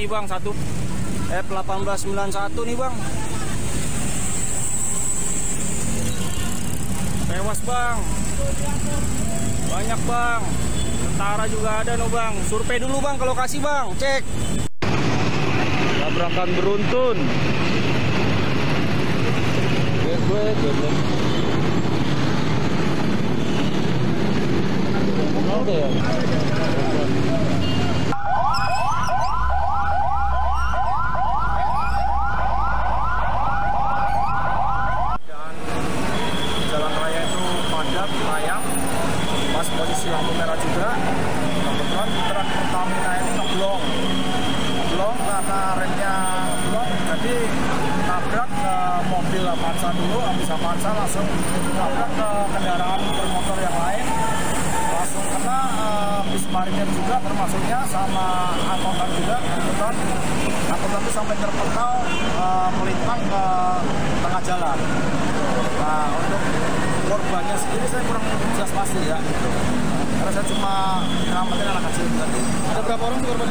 mati bang, satu F1891 nih bang. Tewas bang. Banyak bang. Tentara juga ada no bang. Survei dulu bang ke lokasi bang, cek. Tabrakan beruntun. Oke ya. Posisi lampu merah juga, kebetulan truk Pertamina ini ngeblong karena remnya blong, jadi nabrak ke mobil Avanza dulu, habis Avanza langsung nabrak ke kendaraan bermotor yang lain, langsung kena bis marinir juga termasuknya sama angkutan juga, kebetulan angkutan itu sampai terpental melintang ke tengah jalan. Nah, untuk korbannya sendiri saya kurang jelas pasti ya, gitu. Karena saya cuma nyelamatin anak kecil tadi. Ada berapa orang korban?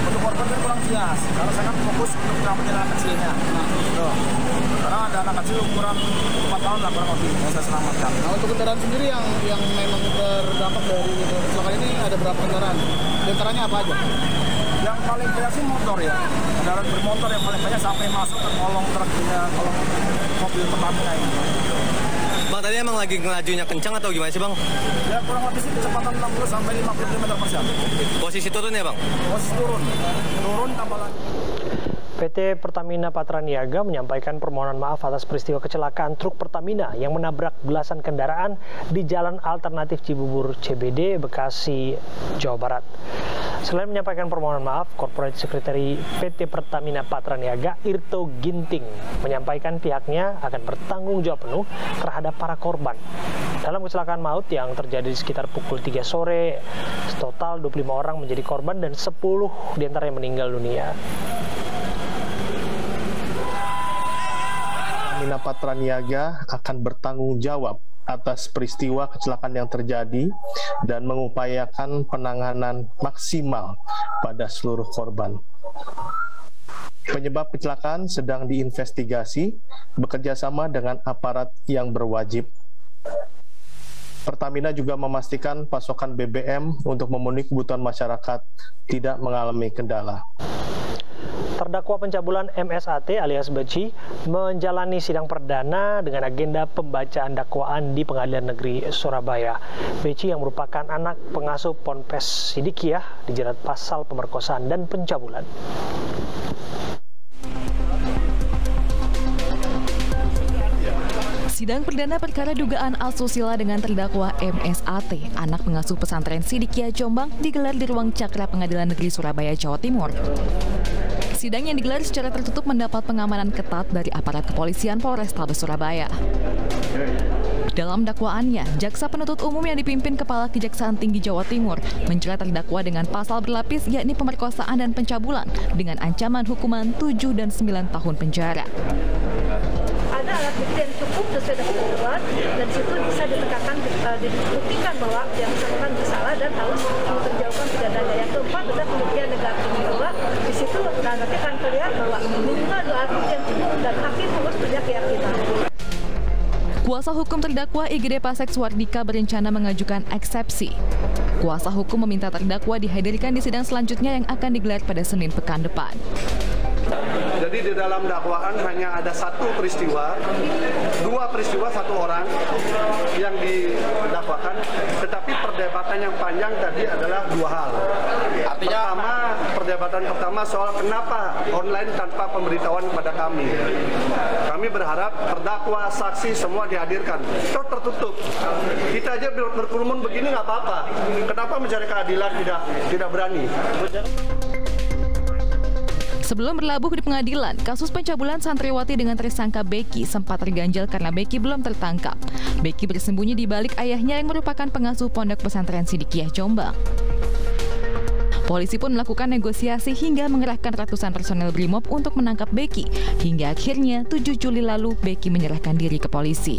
Untuk korban saya kurang jelas, karena saya kan fokus untuk nyelamatin anak kecilnya. Nah, gitu. Karena ada anak kecil ukuran 4 tahun lah kurang lebih yang saya selamatkan. Nah, untuk kendaraan sendiri yang memang terdampak dari kecelakaan ini ada berapa kendaraan? Di antaranya apa aja? Yang paling banyak sih motor ya, kendaraan bermotor yang paling banyak sampai masuk ke kolong truk, kolong mobil Pertamina ini. Bang, tadi emang lagi ngelajunya kencang atau gimana sih bang? Ya kurang lebih sih kecepatan 60 sampai 50 km per jam. Posisi turun ya bang? Posisi turun tambah lagi. PT Pertamina Patraniaga menyampaikan permohonan maaf atas peristiwa kecelakaan truk Pertamina yang menabrak belasan kendaraan di Jalan Alternatif Cibubur CBD, Bekasi, Jawa Barat. Selain menyampaikan permohonan maaf, Corporate Secretary PT Pertamina Patraniaga Irto Ginting menyampaikan pihaknya akan bertanggung jawab penuh terhadap para korban. Dalam kecelakaan maut yang terjadi di sekitar pukul 3 sore, total 25 orang menjadi korban dan 10 diantaranya meninggal dunia. Pertamina Patraniaga akan bertanggung jawab atas peristiwa kecelakaan yang terjadi dan mengupayakan penanganan maksimal pada seluruh korban. Penyebab kecelakaan sedang diinvestigasi bekerjasama dengan aparat yang berwajib. Pertamina juga memastikan pasokan BBM untuk memenuhi kebutuhan masyarakat tidak mengalami kendala. Terdakwa pencabulan MSAT alias Beci menjalani sidang perdana dengan agenda pembacaan dakwaan di Pengadilan Negeri Surabaya. Beci yang merupakan anak pengasuh Ponpes Sidikiyah dijerat pasal pemerkosaan dan pencabulan. Sidang perdana perkara dugaan asusila dengan terdakwa MSAT, anak pengasuh pesantren Sidikiyah Jombang, digelar di ruang Cakra Pengadilan Negeri Surabaya, Jawa Timur. Sidang yang digelar secara tertutup mendapat pengamanan ketat dari aparat kepolisian Polrestabes Surabaya. Dalam dakwaannya, jaksa penuntut umum yang dipimpin Kepala Kejaksaan Tinggi Jawa Timur menjerat terdakwa dengan pasal berlapis yakni pemerkosaan dan pencabulan dengan ancaman hukuman 7 dan 9 tahun penjara. Ada alat bukti yang cukup sesuai dengan ketentuan dan situ bisa dibuktikan bahwa yang bersangkutan bersalah dan harus memperjauhkan pidananya. Yang keempat adalah pembuktian negatif bahwa di situ nanti akan terlihat bahwa minimal ada alat bukti yang cukup dan hakim harus punya keyakinan. Kuasa hukum terdakwa IGD Pasek Suwardika berencana mengajukan eksepsi. Kuasa hukum meminta terdakwa dihadirkan di sidang selanjutnya yang akan digelar pada Senin pekan depan. Jadi di dalam dakwaan hanya ada satu peristiwa, dua peristiwa satu orang yang didakwakan, tetapi perdebatan yang panjang tadi adalah dua hal. Artinya perdebatan pertama soal kenapa online tanpa pemberitahuan kepada kami. Kami berharap terdakwa, saksi semua dihadirkan. Tertutup. Kita aja berkerumun begini nggak apa-apa. Kenapa mencari keadilan tidak berani? Sebelum berlabuh di pengadilan, kasus pencabulan santriwati dengan tersangka Beki sempat terganjal karena Beki belum tertangkap. Beki bersembunyi di balik ayahnya yang merupakan pengasuh pondok pesantren Sidikiyah Jombang. Polisi pun melakukan negosiasi hingga mengerahkan ratusan personel BRIMOB untuk menangkap Beki. Hingga akhirnya 7 Juli lalu Beki menyerahkan diri ke polisi.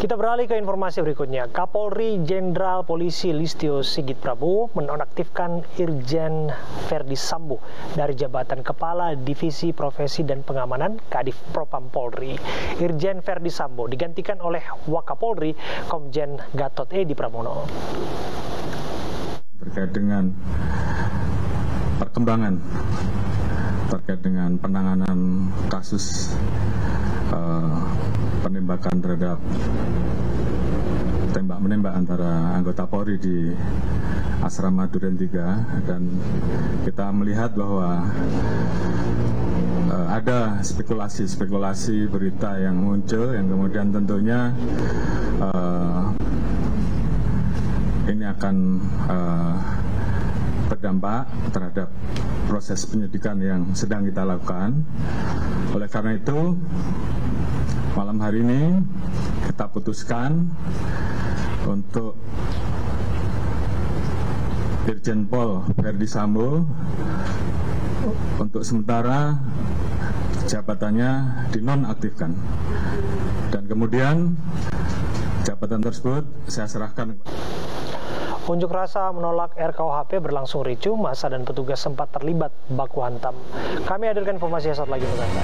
Kita beralih ke informasi berikutnya. Kapolri Jenderal Polisi Listio Sigit Prabowo menonaktifkan Irjen Verdi Sambo dari jabatan Kepala Divisi Profesi dan Pengamanan Kadif Propam Polri. Irjen Verdi Sambo digantikan oleh Wakapolri Komjen Gatot Edi Pramono. Terkait dengan perkembangan terkait dengan penanganan kasus penembakan terhadap tembak-menembak antara anggota Polri di Asrama Duren 3, dan kita melihat bahwa ada spekulasi berita yang muncul yang kemudian tentunya ini akan berdampak terhadap proses penyidikan yang sedang kita lakukan. Oleh karena itu, malam hari ini kita putuskan untuk Irjen Pol Verdi Sambo untuk sementara jabatannya dinonaktifkan, dan kemudian jabatan tersebut saya serahkan. Unjuk rasa menolak RKUHP berlangsung ricuh, massa dan petugas sempat terlibat baku hantam. Kami hadirkan informasi saat lagi untuk Anda.